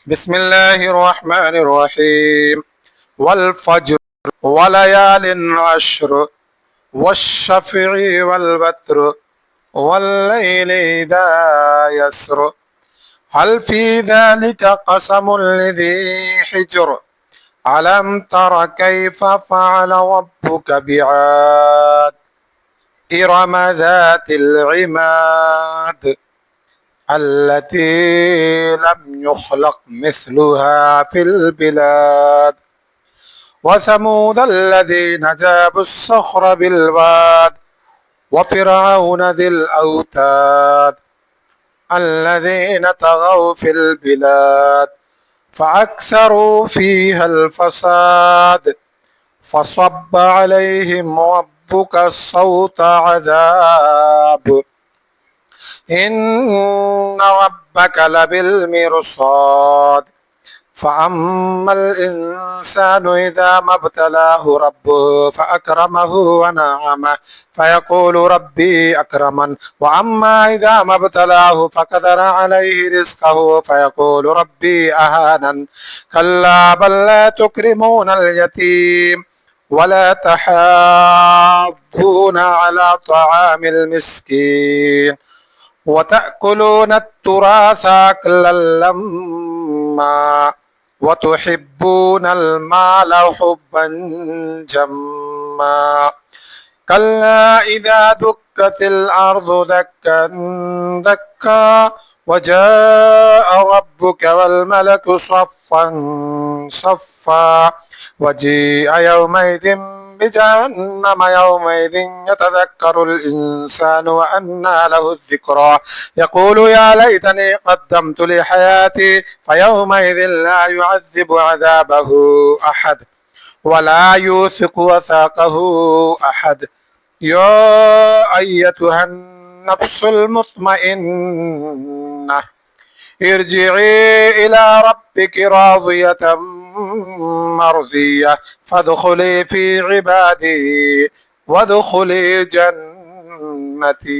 بسم الله الرحمن الرحيم والفجر وليال عشر والشفع والوتر والليل إذا يسر هل في ذلك قسم لذي حجر ألم تر كيف فعل ربك بعاد إرم ذات العماد التي لم يخلق مثلها في البلاد وثمود الذين جابوا الصخر بالواد وفرعون ذي الأوتاد الذين طغوا في البلاد فأكثروا فيها الفساد فصب عليهم ربك صوت عذاب إن ربك لبالمرصاد فأما الإنسان إذا ما ابتلاه ربه فأكرمه ونعمه فيقول ربي أكرمن وأما إذا ما ابتلاه فقدر عليه رزقه فيقول ربي أهانن كلا بل لا تكرمون اليتيم ولا تحاضون على طعام المسكين وتأكلون التراث أكلا لما وتحبون المال حبا جما كلا إذا دكت الأرض دكا دكا وجاء ربك والملك صفا صفا وجيء يومئذ بجهنم يومئذ يتذكر الإنسان وأنى له الذكرى يقول يا ليتني قدمت لحياتي فيومئذ لا يعذب عذابه أحد ولا يوثق وثاقه أحد يا أيتها النفس المطمئنة ارجعي إلى ربك راضية مرضية فادخلي في عبادي وادخلي جنتي.